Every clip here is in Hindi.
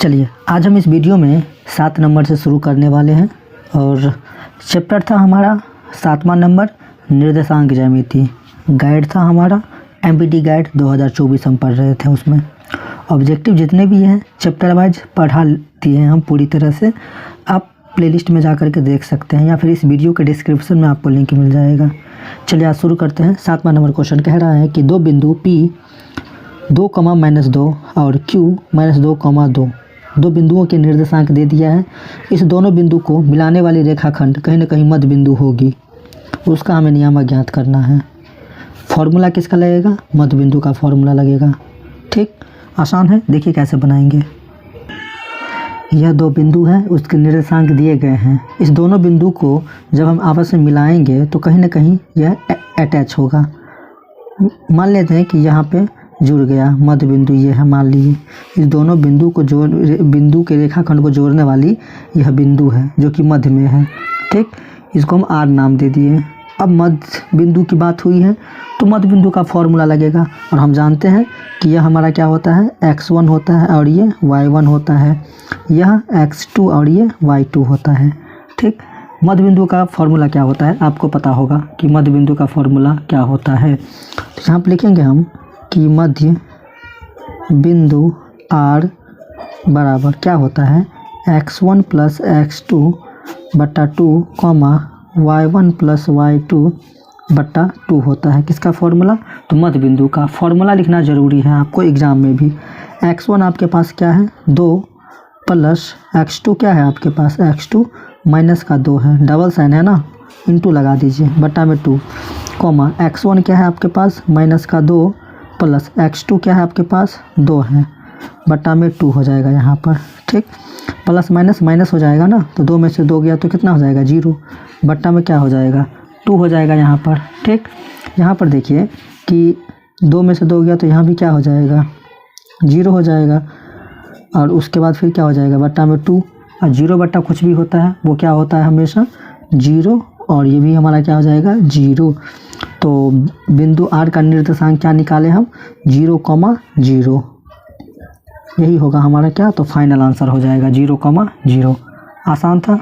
चलिए आज हम इस वीडियो में 7 नंबर से शुरू करने वाले हैं और चैप्टर था हमारा 7वां नंबर निर्देशांक ज्यामिति। गाइड था हमारा एमपीटी गाइड 2024 हम पढ़ रहे थे। उसमें ऑब्जेक्टिव जितने भी हैं चैप्टर वाइज पढ़ा दिए हैं हम पूरी तरह से। आप प्लेलिस्ट में जा कर के देख सकते हैं या फिर इस वीडियो के डिस्क्रिप्शन में आपको लिंक मिल जाएगा। चलिए आज शुरू करते हैं। 7वां नंबर क्वेश्चन कह रहा है कि दो बिंदु P 2, और Q -2, 2 बिंदुओं के निर्देशांक दे दिया है। इस दोनों बिंदु को मिलाने वाली रेखाखंड कहीं ना कहीं मध्य बिंदु होगी, उसका हमें नियामक ज्ञात करना है। फॉर्मूला किसका लगेगा? मध्य बिंदु का फॉर्मूला लगेगा। ठीक, आसान है, देखिए कैसे बनाएंगे। यह 2 बिंदु हैं, उसके निर्देशांक दिए गए हैं। इस दोनों बिंदु को जब हम आपस में मिलाएंगे तो कहीं ना कहीं यह अटैच होगा। मान लेते हैं कि यहाँ पे जुड़ गया, मध्य बिंदु ये है, मान लीजिए। इस दोनों बिंदु के रेखाखंड को जोड़ने वाली यह बिंदु है जो कि मध्य में है। ठीक, इसको हम R नाम दे दिए। अब मध्य बिंदु की बात हुई है तो मध्य बिंदु का फॉर्मूला लगेगा और हम जानते हैं कि यह हमारा क्या होता है, x1 होता है और ये y1 होता है, यह x2 और ये y2 होता है। ठीक, मध्य बिंदु का फॉर्मूला क्या होता है आपको पता होगा कि मध्य बिंदु का फॉर्मूला क्या होता है। तो यहाँ पर लिखेंगे हम कि मध्य बिंदु R बराबर क्या होता है, x1 + x2 बटा 2, y1 + y2 बटा 2 होता है। किसका फॉर्मूला? तो मध्य बिंदु का फॉर्मूला लिखना ज़रूरी है आपको एग्ज़ाम में भी। x1 आपके पास क्या है, 2 + x2 क्या है आपके पास, x2 -2 है, डबल साइन है ना, इंटू लगा दीजिए, बटा में 2, x1 क्या है आपके पास -2 + x2 क्या है आपके पास 2 है, बटा में 2 हो जाएगा यहाँ पर। ठीक, प्लस माइनस माइनस हो जाएगा ना, तो 2 में से 2 गया तो कितना हो जाएगा, 0, बटा में क्या हो जाएगा, 2 हो जाएगा यहाँ पर। ठीक, यहाँ पर देखिए कि 2 में से 2 गया तो यहाँ भी क्या हो जाएगा, 0 हो जाएगा और उसके बाद फिर क्या हो जाएगा, बटा में 2। और 0 बटा कुछ भी होता है वो क्या होता है हमेशा 0, और ये भी हमारा क्या हो जाएगा 0। तो बिंदु R का निर्देशांक क्या निकाले हम, 0,0। यही होगा हमारा क्या, तो फाइनल आंसर हो जाएगा 0,0। आसान था।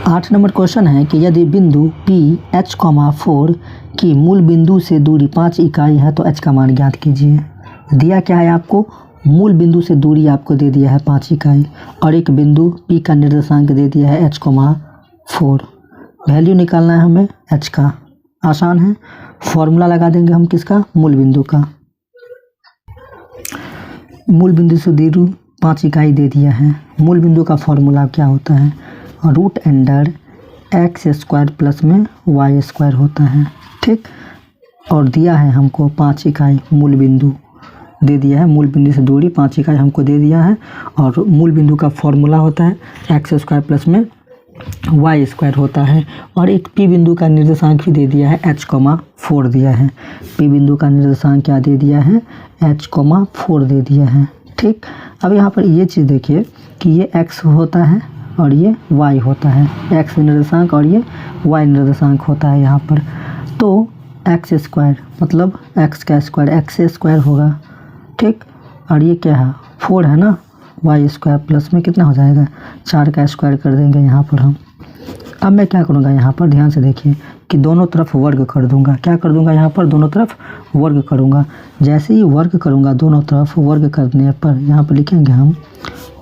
8 नंबर क्वेश्चन है कि यदि बिंदु P H,4 की मूल बिंदु से दूरी 5 इकाई है तो H का मान ज्ञात कीजिए। दिया क्या है आपको, मूल बिंदु से दूरी आपको दे दिया है 5 इकाई और एक बिंदु P का निर्देशांक दे दिया है H,4। वैल्यू निकालना है हमें H का। आसान है, फॉर्मूला लगा देंगे हम किसका, मूल बिंदु का। मूल बिंदु से दूरी 5 इकाई दे दिया है। मूल बिंदु का फॉर्मूला क्या होता है, √x² प्लस में y² होता है। ठीक, और दिया है हमको 5 इकाई, मूल बिंदु दे दिया है, मूल बिंदु से दूरी 5 इकाई हमको दे दिया है और मूल बिंदु का फॉर्मूला होता है x² प्लस में y² होता है। और एक P बिंदु का निर्देशांक भी दे दिया है, H,4 दिया है। P बिंदु का निर्देशांक क्या दे दिया है, H,4 दे दिया है। ठीक, अब यहाँ पर ये चीज़ देखिए कि ये x होता है और ये y होता है, x निर्देशांक और ये y निर्देशांक होता है यहाँ पर। तो x² मतलब x का स्क्वायर x² होगा। ठीक, और ये क्या है 4 है ना, y² प्लस में कितना हो जाएगा 4 का स्क्वायर कर देंगे यहाँ पर हम। अब मैं क्या करूँगा यहाँ पर, ध्यान से देखिए कि दोनों तरफ वर्ग कर दूँगा। क्या कर दूँगा यहाँ पर, दोनों तरफ वर्ग करूँगा। जैसे ही वर्ग करूँगा दोनों तरफ वर्ग करने पर, यहाँ पर लिखेंगे हम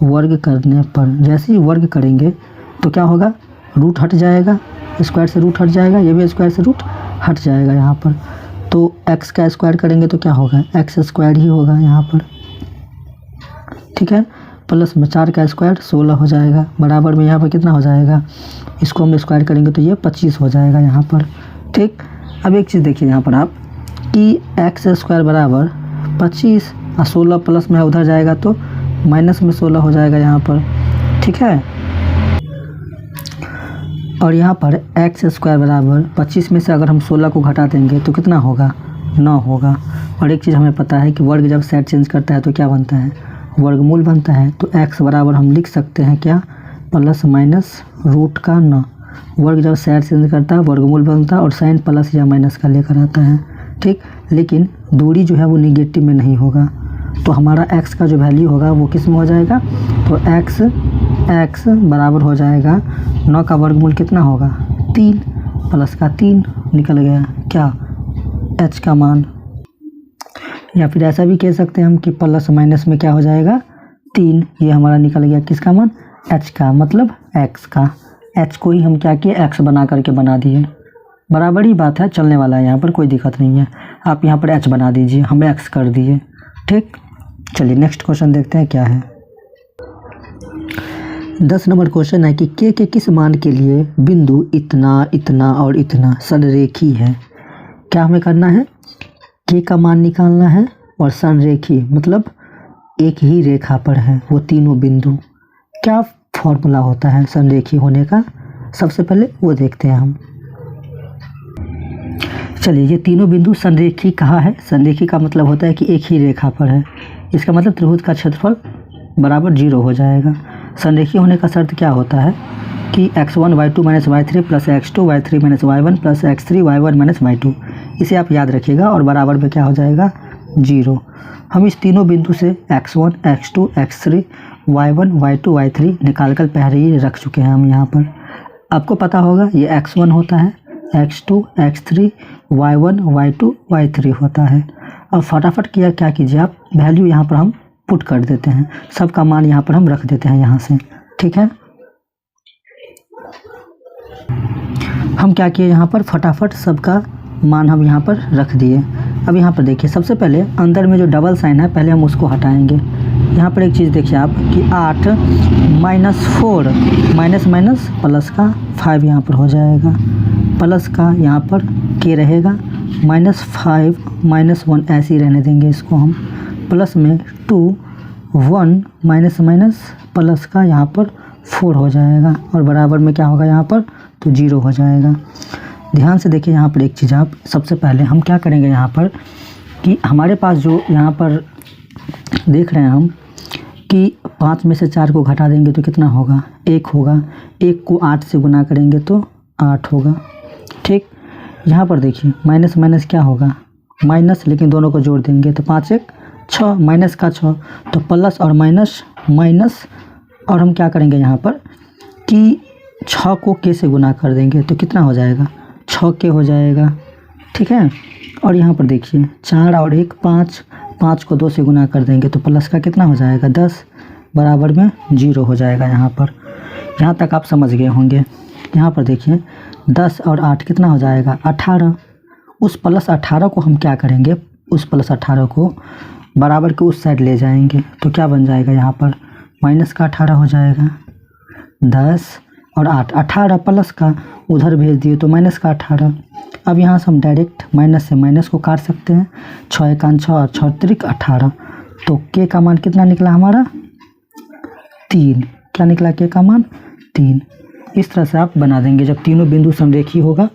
वर्ग करने पर, जैसे ही वर्ग करेंगे तो क्या होगा, रूट हट जाएगा, स्क्वायर से रूट हट जाएगा, ये भी स्क्वायर से रूट हट जाएगा यहाँ पर। तो x का स्क्वायर करेंगे तो क्या होगा, x² ही होगा यहाँ पर। ठीक है, प्लस में 4 का स्क्वायर 16 हो जाएगा, बराबर में यहाँ पर कितना हो जाएगा, इसको हम स्क्वायर करेंगे तो ये 25 हो जाएगा यहाँ पर। ठीक, अब एक चीज़ देखिए यहाँ पर आप कि x² बराबर 25 और 16 प्लस में उधर जाएगा तो माइनस में 16 हो जाएगा यहाँ पर। ठीक है, और यहाँ पर x² बराबर 25 में से अगर हम 16 को घटा देंगे तो कितना होगा, 9 होगा। और एक चीज़ हमें पता है कि वर्ग जब साइड चेंज करता है तो क्या बनता है, वर्गमूल बनता है। तो x बराबर हम लिख सकते हैं क्या, ±√9। वर्ग जब साइड चेंज करता है वर्गमूल बनता है और साइन प्लस या माइनस का लेकर आता है। ठीक, लेकिन दूरी जो है वो निगेटिव में नहीं होगा, तो हमारा x का जो वैल्यू होगा वो किस में हो जाएगा, तो x बराबर हो जाएगा 9 का वर्गमूल कितना होगा 3 प्लस का 3 निकल गया क्या h का मान। या फिर ऐसा भी कह सकते हैं हम कि प्लस माइनस में क्या हो जाएगा 3, ये हमारा निकल गया किसका मान h का, मतलब x का। h को ही हम क्या किए x बना करके बना दिए, बराबर ही बात है, चलने वाला है, यहाँ पर कोई दिक्कत नहीं है। आप यहाँ पर h बना दीजिए, हम x कर दिए। ठीक, चलिए नेक्स्ट क्वेश्चन देखते हैं क्या है। 10 नंबर क्वेश्चन है कि के किस मान के लिए बिंदु इतना इतना और इतना संरेखी है। क्या हमें करना है, के का मान निकालना है और संरेखी मतलब एक ही रेखा पर है वो तीनों बिंदु। क्या फॉर्मूला होता है संरेखी होने का, सबसे पहले वो देखते हैं हम। चलिए, ये तीनों बिंदु संरेखी कहाँ है, संरेखी का मतलब होता है कि एक ही रेखा पर है, इसका मतलब त्रिभुज का क्षेत्रफल बराबर 0 हो जाएगा। संरेखी होने का शर्त क्या होता है कि x1 y2 minus y3 plus x2 y3 minus y1 plus x3 y1 minus y2, इसे आप याद रखिएगा और बराबर में क्या हो जाएगा 0। हम इस तीनों बिंदु से x1 x2 x3 y1 y2 y3 निकाल कर पहले ही रख चुके हैं हम यहाँ पर। आपको पता होगा ये x1 होता है, x2 x3 y1 y2 y3 होता है। अब फटाफट क्या कीजिए आप, वैल्यू यहाँ पर हम पुट कर देते हैं, सबका मान यहाँ पर हम रख देते हैं यहाँ से। ठीक है, हम क्या किए यहाँ पर फटाफट सबका मान हम यहाँ पर रख दिए। अब यहाँ पर देखिए, सबसे पहले अंदर में जो डबल साइन है पहले हम उसको हटाएंगे। यहाँ पर एक चीज़ देखिए आप कि 8 माइनस 4 माइनस माइनस प्लस का 5 यहाँ पर हो जाएगा, प्लस का यहाँ पर के रहेगा माइनस 5 माइनस 1 ऐसे ही रहने देंगे इसको हम, प्लस में 2 1 माइनस माइनस प्लस का यहाँ पर 4 हो जाएगा और बराबर में क्या होगा यहाँ पर, तो 0 हो जाएगा। ध्यान से देखिए यहाँ पर एक चीज़ आप, सबसे पहले हम क्या करेंगे यहाँ पर कि हमारे पास जो यहाँ पर देख रहे हैं हम कि 5 में से 4 को घटा देंगे तो कितना होगा 1 होगा, 1 को 8 से गुना करेंगे तो 8 होगा। ठीक, यहाँ पर देखिए माइनस माइनस क्या होगा माइनस, लेकिन दोनों को जोड़ देंगे तो 5 1 6 माइनस का 6, तो प्लस और माइनस माइनस, और हम क्या करेंगे यहाँ पर कि 6 को के से गुना कर देंगे तो कितना हो जाएगा 6 के हो जाएगा। ठीक है, और यहाँ पर देखिए 4 और 1 5, 5 को 2 से गुना कर देंगे तो प्लस का कितना हो जाएगा 10, बराबर में 0 हो जाएगा। यहाँ पर यहाँ तक आप समझ गए होंगे। यहाँ पर देखिए 10 और 8 कितना हो जाएगा 18, उस प्लस 18 को हम क्या करेंगे, उस प्लस 18 को बराबर के उस साइड ले जाएंगे तो क्या बन जाएगा यहाँ पर माइनस का 18 हो जाएगा। 10 और 8, 18 प्लस का उधर भेज दिए तो माइनस का 18। अब यहाँ से हम डायरेक्ट माइनस से माइनस को काट सकते हैं, 6 एकान 6 और 6 त्रिक 18, तो के का मान कितना निकला हमारा 3। क्या निकला के का मान 3। इस तरह से आप बना देंगे, जब तीनों बिंदु समरेखी होगा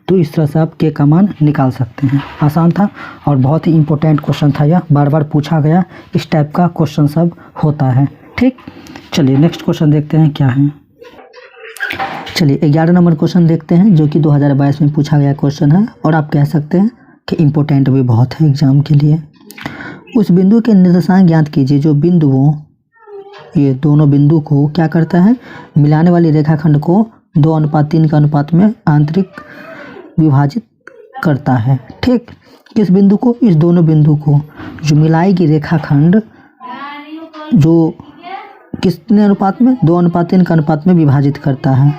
तो इस तरह से आप के का मान निकाल सकते हैं। आसान था और बहुत ही इम्पोर्टेंट क्वेश्चन था, यह बार बार पूछा गया, इस टाइप का क्वेश्चन सब होता है। ठीक, चलिए नेक्स्ट क्वेश्चन देखते हैं क्या है। चलिए 11 नंबर क्वेश्चन देखते हैं, जो कि 2022 में पूछा गया क्वेश्चन है और आप कह सकते हैं कि इम्पोर्टेंट भी बहुत है एग्जाम के लिए। उस बिंदु के निर्देशांक ज्ञात कीजिए जो बिंदुओं, ये दोनों बिंदु को क्या करता है, मिलाने वाली रेखाखंड को 2:3 के अनुपात में आंतरिक विभाजित करता है। ठीक, किस बिंदु को, इस दोनों बिंदु को जो मिलाएगी रेखाखंड जो कितने अनुपात में 2:3 के अनुपात में विभाजित करता है।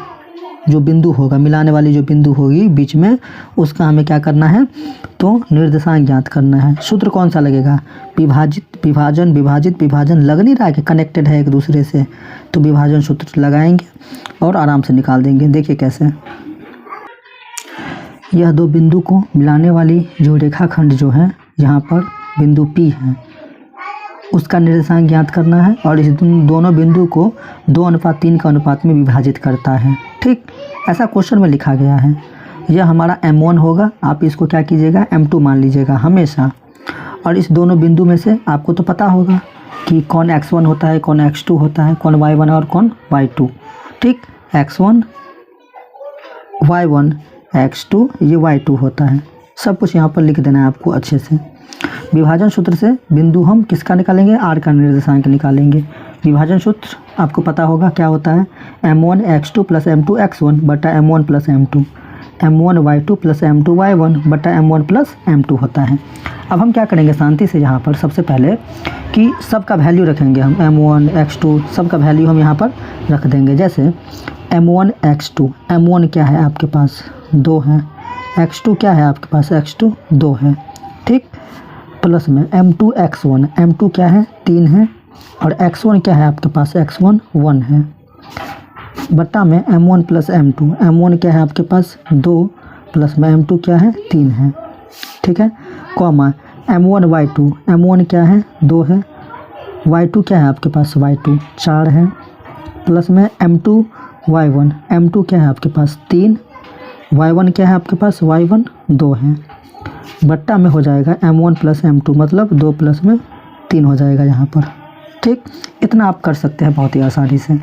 जो बिंदु होगा, मिलाने वाली जो बिंदु होगी बीच में, उसका हमें क्या करना है, तो निर्देशांक ज्ञात करना है। सूत्र कौन सा लगेगा, विभाजित विभाजन विभाजित विभाजन, लग नहीं रहा है कि कनेक्टेड है एक दूसरे से, तो विभाजन सूत्र लगाएंगे और आराम से निकाल देंगे। देखिए कैसे, यह दो बिंदु को मिलाने वाली जो रेखाखंड जो है, यहाँ पर बिंदु P है, उसका निर्देशांक ज्ञात करना है और इस दोनों बिंदु को 2:3 के अनुपात में विभाजित करता है। ठीक, ऐसा क्वेश्चन में लिखा गया है। यह हमारा M1 होगा, आप इसको क्या कीजिएगा M2 मान लीजिएगा हमेशा। और इस दोनों बिंदु में से आपको तो पता होगा कि कौन x1 होता है, कौन x2 होता है, कौन y1 और कौन y2। ठीक, x1 y1 x2 ये y2 होता है। सब कुछ यहाँ पर लिख देना है आपको अच्छे से। विभाजन सूत्र से बिंदु हम किसका निकालेंगे, आर का निर्देशांक निकालेंगे। विभाजन सूत्र आपको पता होगा क्या होता है, m1 x2 plus m2 x1 बटा m1 plus m2, m1 y2 plus m2 y1 बटा m1 प्लस m2 होता है। अब हम क्या करेंगे शांति से यहाँ पर सबसे पहले कि सबका वैल्यू रखेंगे हम, m1 x2 सबका वैल्यू हम यहाँ पर रख देंगे। जैसे m1 x2, m1 क्या है आपके पास 2 है, x2 क्या है आपके पास x2 2 है, ठीक, प्लस में m2 x1, m2 क्या है 3 है, और x1 क्या है आपके पास x1 1 है, बट्टा में m1 प्लस m2, m1 क्या है आपके पास 2 प्लस में m2 क्या है 3 है, ठीक है, कॉमा m1 y2, m1 क्या है 2 है, y2 क्या है आपके पास y2 4 है, प्लस में m2 y1, m2 क्या है आपके पास 3, y1 क्या है आपके पास y1 2 है, बट्टा में हो जाएगा m1 प्लस m2 मतलब 2 प्लस में 3 हो जाएगा यहाँ पर, ठीक। इतना आप कर सकते हैं बहुत ही आसानी से।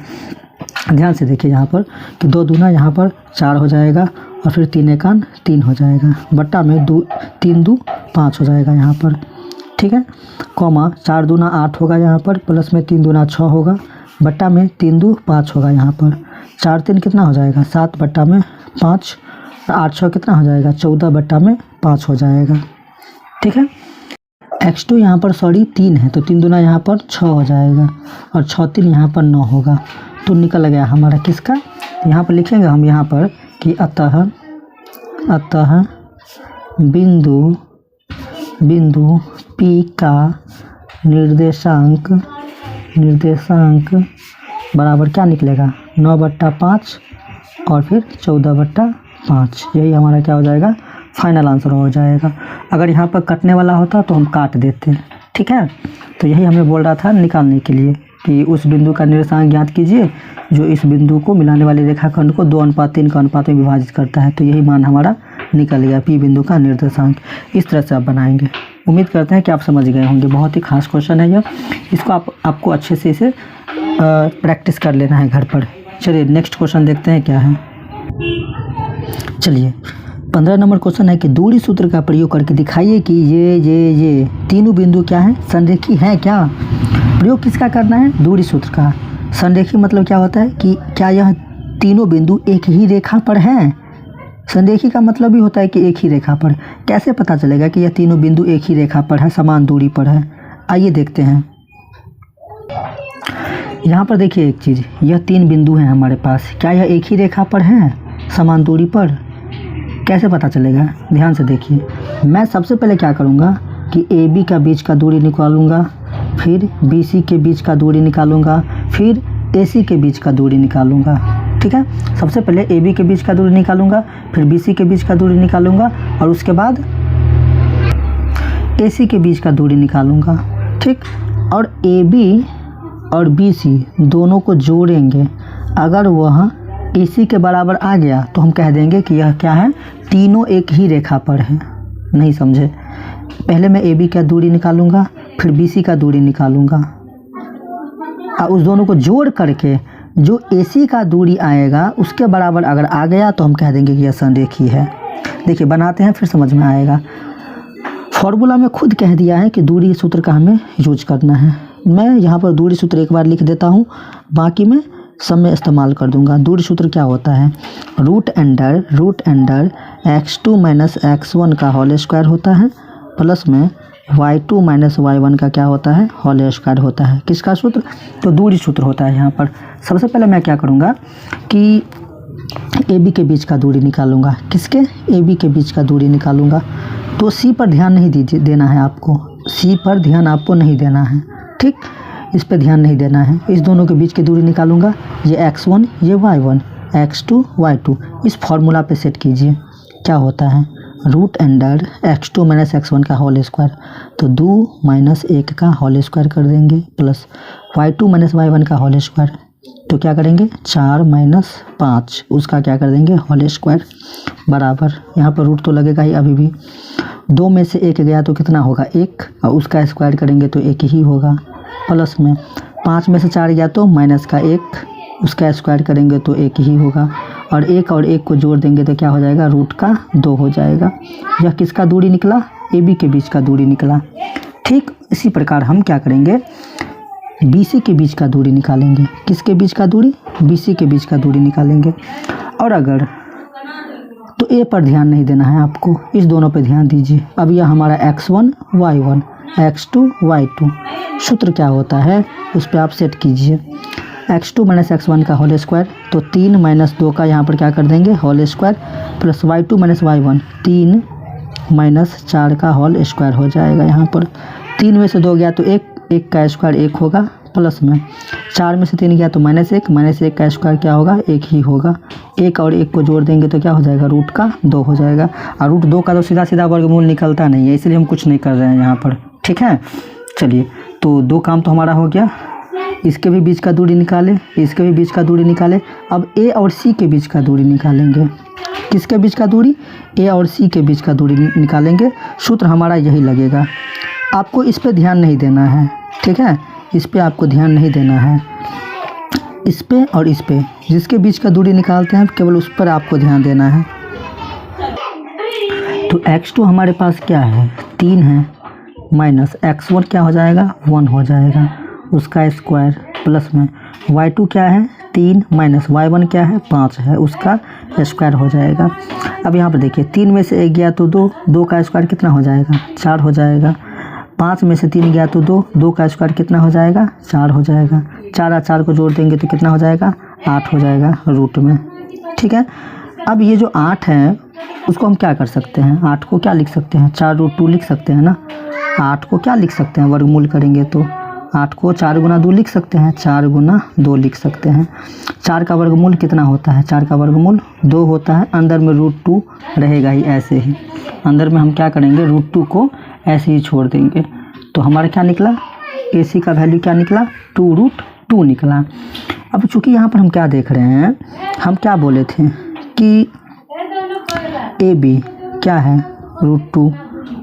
ध्यान से देखिए यहाँ पर कि 2 दूना यहाँ पर 4 हो जाएगा और फिर 3 एकान 3 हो जाएगा, बट्टा में 3 2 5 हो जाएगा यहाँ पर, ठीक है, कॉमा 4 दूना 8 होगा यहाँ पर, प्लस में 3 दूना 6 होगा, बट्टा में 3 2 5 होगा यहाँ पर, 4 3 कितना हो जाएगा 7 बट्टा में 5, 8 6 कितना हो जाएगा 14 बट्टा में 5 हो जाएगा, ठीक है। x2 यहाँ पर 3 है तो 3 दूना यहाँ पर 6 हो जाएगा और 6 3 यहाँ पर 9 होगा, तो निकल गया हमारा किसका, यहाँ पर लिखेंगे हम यहाँ पर कि अतः बिंदु P का निर्देशांक बराबर क्या निकलेगा 9/5 और फिर 14/5, यही हमारा क्या हो जाएगा फाइनल आंसर हो जाएगा। अगर यहाँ पर कटने वाला होता तो हम काट देते, ठीक है। तो यही हमें बोल रहा था निकालने के लिए कि उस बिंदु का निर्देशांक ज्ञात कीजिए जो इस बिंदु को मिलाने वाले रेखाखंड को 2:3 का अनुपात में विभाजित करता है। तो यही मान हमारा निकल गया P बिंदु का निर्देशांक। इस तरह से आप बनाएंगे। उम्मीद करते हैं कि आप समझ गए होंगे। बहुत ही खास क्वेश्चन है यह, इसको आपको अच्छे से इसे प्रैक्टिस कर लेना है घर पर। चलिए नेक्स्ट क्वेश्चन देखते हैं क्या है। चलिए 15 नंबर क्वेश्चन है कि दूरी सूत्र का प्रयोग करके दिखाइए कि ये तीनों बिंदु क्या है, संरेखी है क्या। प्रयोग किसका करना है, दूरी सूत्र का। संरेखी मतलब क्या होता है कि क्या यह तीनों बिंदु एक ही रेखा पर हैं। संरेखी का मतलब भी होता है कि एक ही रेखा पर। कैसे पता चलेगा कि यह तीनों बिंदु एक ही रेखा पर है, समान दूरी पर है। आइए देखते हैं। यहाँ पर देखिए एक चीज़, यह 3 बिंदु हैं हमारे पास, क्या यह एक ही रेखा पर हैं, समान दूरी पर। कैसे पता चलेगा, ध्यान से देखिए। मैं सबसे पहले क्या करूँगा कि AB का बीच का दूरी निकालूंगा, फिर BC के बीच का दूरी निकालूंगा, फिर AC के बीच का दूरी निकालूंगा। ठीक है, सबसे पहले AB के बीच का दूरी निकालूंगा, फिर BC के बीच का दूरी निकालूंगा और उसके बाद AC के बीच का दूरी निकालूंगा। ठीक, और AB और BC दोनों को जोड़ेंगे। अगर वह AC के बराबर आ गया तो हम कह देंगे कि यह क्या है, तीनों एक ही रेखा पर है। नहीं समझे, पहले मैं AB का दूरी निकालूंगा, फिर BC का दूरी निकालूंगा और उस दोनों को जोड़ करके जो AC का दूरी आएगा उसके बराबर अगर आ गया तो हम कह देंगे कि यह संरेखी है। देखिए बनाते हैं फिर समझ में आएगा। फॉर्मूला में खुद कह दिया है कि दूरी सूत्र का हमें यूज करना है। मैं यहाँ पर दूरी सूत्र एक बार लिख देता हूँ, बाकी मैं सब में इस्तेमाल कर दूंगा। दूरी सूत्र क्या होता है, root under x2 minus x1 का होल स्क्वायर होता है, प्लस में y2 माइनस y1 का क्या होता है, होल स्क्वायर होता है। किसका सूत्र, तो दूरी सूत्र होता है। यहाँ पर सबसे पहले मैं क्या करूँगा कि AB के बीच का दूरी निकालूंगा। किसके, AB के बीच का दूरी निकालूंगा। तो C पर ध्यान नहीं देना है आपको, C पर ध्यान आपको नहीं देना है। ठीक, इस पर ध्यान नहीं देना है। इस दोनों के बीच की दूरी निकालूंगा, ये x1 ये y1, x2 y2। इस फॉर्मूला पे सेट कीजिए, क्या होता है, root under x2 minus x1 का होल स्क्वायर, तो 2 माइनस 1 का होल स्क्वायर कर देंगे, प्लस y2 माइनस y1 का होल स्क्वायर, तो क्या करेंगे 4 माइनस 5 उसका क्या कर देंगे होल स्क्वायर, बराबर। यहाँ पर रूट तो लगेगा ही अभी भी। 2 में से 1 गया तो कितना होगा 1, और उसका स्क्वायर करेंगे तो 1 ही होगा, प्लस में 5 में से 4 गया तो माइनस का 1, उसका स्क्वायर करेंगे तो 1 ही होगा, और 1 को जोड़ देंगे तो क्या हो जाएगा, रूट का 2 हो जाएगा। यह किसका दूरी निकला, ए बी के बीच का दूरी निकला। ठीक इसी प्रकार हम क्या करेंगे, बी सी के बीच का दूरी निकालेंगे। किसके बीच का दूरी, बी सी के बीच का दूरी निकालेंगे। और अगर तो ए पर ध्यान नहीं देना है आपको, इस दोनों पे ध्यान दीजिए। अब यह हमारा x1 y1 x2 y2 सूत्र क्या होता है उस पर आप सेट कीजिए। x2 माइनस x1 का होल स्क्वायर, तो 3 माइनस 2 का यहाँ पर क्या कर देंगे whole square, plus y2 minus y1 3 minus 4 का होल स्क्वायर हो जाएगा। यहाँ पर 3 में से 2 गया तो 1 का स्क्वायर 1 होगा, प्लस में 4 में से 3 गया तो -1 का स्क्वायर क्या होगा 1 ही होगा। 1 और 1 को जोड़ देंगे तो क्या हो जाएगा, रूट का 2 हो जाएगा। और रूट 2 का तो सीधा सीधा वर्गमूल निकलता नहीं है, इसलिए हम कुछ नहीं कर रहे हैं यहाँ पर। ठीक है, चलिए तो 2 काम तो हमारा हो गया। इसके भी बीच का दूरी निकाले, इसके भी बीच का दूरी निकाले। अब ए और सी के बीच का दूरी निकालेंगे। किसके बीच का दूरी, ए और सी के बीच का दूरी निकालेंगे। सूत्र हमारा यही लगेगा। आपको इस पे ध्यान नहीं देना है, ठीक है, इस पे आपको ध्यान नहीं देना है। इस पे और इस पे जिसके बीच का दूरी निकालते हैं केवल उस पर आपको ध्यान देना है। तो x2 हमारे पास क्या है 3 है, माइनस x1 क्या हो जाएगा 1 हो जाएगा, उसका स्क्वायर, प्लस में y2 क्या है 3 माइनस y1 क्या है 5 है, उसका स्क्वायर हो जाएगा। अब यहाँ पर देखिए 3 में से 1 गया तो 2 का स्क्वायर कितना हो जाएगा 4 हो जाएगा। 5 में से 3 गया तो 2 का स्क्वायर कितना हो जाएगा 4 हो जाएगा। 4 और 4 को जोड़ देंगे तो कितना हो जाएगा 8 हो जाएगा रूट में। ठीक है, अब ये जो 8 है उसको हम क्या कर सकते हैं, 8 को क्या लिख सकते हैं 4√2 लिख सकते हैं ना। 8 को क्या लिख सकते हैं, वर्गमूल करेंगे तो 8 को 4 गुना 2 लिख सकते हैं, 4 गुना 2 लिख सकते हैं। 4 का वर्गमूल कितना होता है, 4 का वर्गमूल 2 होता है। अंदर में √2 रहेगा ही, ऐसे ही अंदर में हम क्या करेंगे √2 को ऐसे ही छोड़ देंगे। तो हमारा क्या निकला, ए सी का वैल्यू क्या निकला 2√2 निकला। अब चूंकि यहाँ पर हम क्या देख रहे हैं, हम क्या बोले थे कि ए बी क्या है √2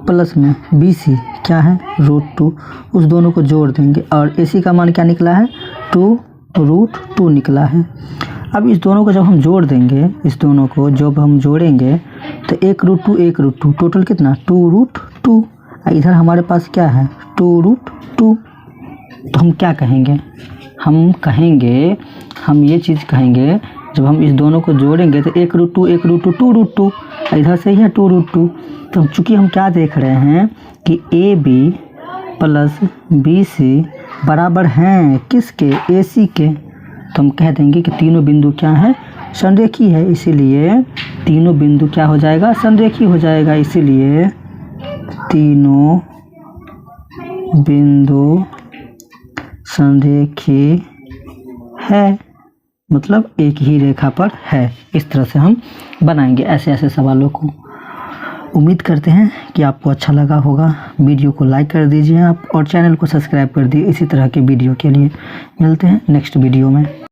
प्लस में बी सी क्या है √2, उस दोनों को जोड़ देंगे और ए सी का मान क्या निकला है 2√2 निकला है। अब इस दोनों को जब हम जोड़ देंगे, इस दोनों को जब हम जोड़ेंगे तो 1√2 टोटल कितना 2√2। इधर हमारे पास क्या है 2√2। तो हम क्या कहेंगे, हम ये चीज़ कहेंगे जब हम इस दोनों को जोड़ेंगे तो 1√2 2√2, इधर से ही है 2√2। तो चूँकि हम क्या देख रहे हैं कि A B plus B C बराबर हैं किसके, ए सी के, तो हम कह देंगे कि तीनों बिंदु क्या है संरेखी है, इसीलिए तीनों बिंदु क्या हो जाएगा संरेखी हो जाएगा। इसीलिए तीनों बिंदु संरेखी है, मतलब एक ही रेखा पर है। इस तरह से हम बनाएंगे ऐसे सवालों को। उम्मीद करते हैं कि आपको अच्छा लगा होगा। वीडियो को लाइक कर दीजिए आप और चैनल को सब्सक्राइब कर दीजिए इसी तरह के वीडियो के लिए। मिलते हैं नेक्स्ट वीडियो में।